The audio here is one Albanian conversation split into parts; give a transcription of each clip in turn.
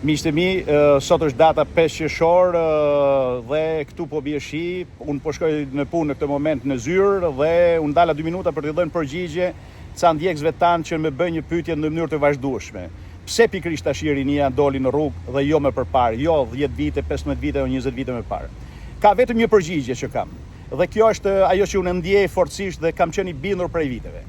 Miqtë mi, sot është data 5 qershor dhe këtu po bie shi. Unë po shkoj në punë në këtë moment në Zyrë dhe unë dala 2 minuta për t'i dhënë përgjigje ca ndjekësve tanë që më bëjnë një pyetje në mënyrë të vazhdueshme. Pse pikërisht tash rinia doli në rrugë dhe jo më përpara, jo 10 vite, 15 vite o 20 vite më parë? Ka vetëm një përgjigje që kam. Dhe kjo është ajo që unë ndjej forcisht dhe kam qenë i bindur prej viteve.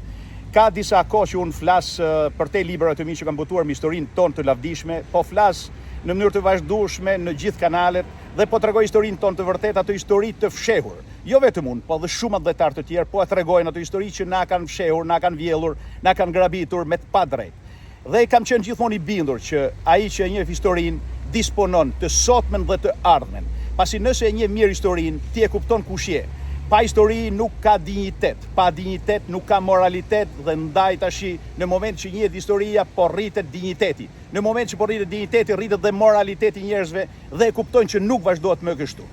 Ka disa kohë që unë flas për te librat e mi që kam botuar me historinë tonë të lavdishme, po flas në mënyrë të vazhdueshme në gjithë kanalet dhe po tregoj historinë tonë të vërtetë, ato histori të fshehur. Jo vetëm unë, po dhe shumë atletarë të tjerë po tregojnë ato histori që na kanë fshehur, na kanë vjellur, na kanë grabitur me të padrejtë. Dhe kam qenë gjithmonë i bindur që ai që e njeh historinë disponon të sotmen dhe të ardhmen. Pasi nëse e njeh mirë historinë, ti e kupton kush je. Pa histori nuk ka dinjitet, pa dinjitet nuk ka moralitet dhe ndaj tashi në moment që njihet historia po rritet dinjiteti. Në moment që po rritet dinjiteti, rritet dhe moraliteti njerëzve dhe e kuptojnë që nuk vazhdohet më kështu.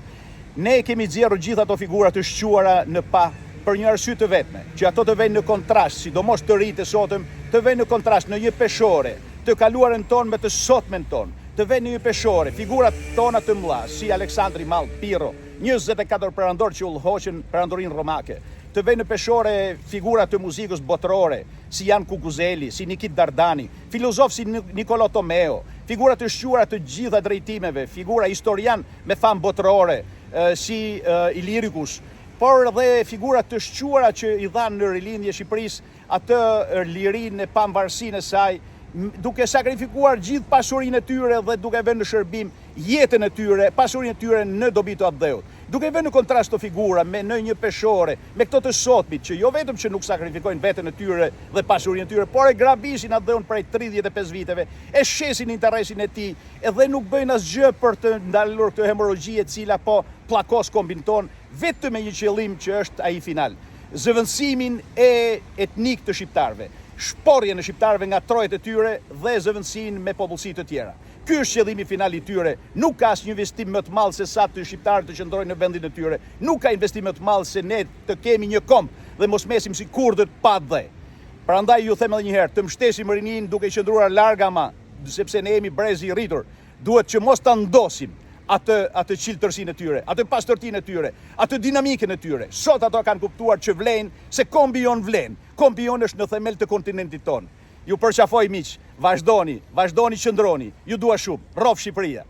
Ne kemi nxjerrur gjithë ato figura të shquara në pa për një arsye të vetme, që ato të vënë në kontrast, sidomos të rinjtë e sotëm, të vënë në kontrast në një peshore të kaluarën tonë me të sotmen tonë, të vënë në një peshore figurat tona të mëdha si Aleksandri Mall, Pirro, 24 perandor që udhëhoqën perandorinë romake, të vënë në peshore figura të muzikës botërore si Jan Kukuzeli, si Nikit Dardani, filozof si Nicolò Tomeo, figura të shquara të gjitha drejtimeve, figura historian me famë botërore si Ilirikus, por edhe figura të shquara që i dhanë në rilindje Shqipërisë atë lirinë e pavarësinë e saj, duke sakrifikuar gjithë pasurinë e tyre dhe duke vënë në shërbim jetën e tyre, pasurinë e tyre në dobi të atdheut. Duke vënë në kontrast të figura me në një peshore, me këto të sotmit që jo vetëm që nuk sakrifikojnë veten e tyre dhe pasurinë e tyre, por e grabisin atdheun prej 35 viteve, e shesin interesin e tij, edhe nuk bëjnë asgjë për të ndalur këtë hemorragji e cila po pllakos kombin ton, vetëm me një qëllim që është ai final. Zëvendësimin e etnik të shqiptarëve, shporjen e shqiptarëve nga trojet e tyre dhe zëvendësinë me popullsi të tjera. Ky është qëllimi final i tyre. Nuk ka asnjë investim më të madh se sa të shqiptarët të qëndrojnë në vendin e tyre. Nuk ka investim më të madh se ne të kemi një komb dhe mos mesim si kurdët pa dhe. Prandaj ju them edhe një herë, të mbështesim rinin duke qëndruar larg ama, sepse ne jemi brezi i rritur. Duhet që mos ta ndosim atë qiltërsinë e tyre, atë pastërtinë e tyre, atë dinamikën e tyre. Sot ato kanë kuptuar që vlen, se kombi jon vlen. Kombi jon është në themel të kontinentit tonë. Ju përqafoj miq, vazhdoni, qëndroni. Ju dua shumë. Rrof Shqipëria.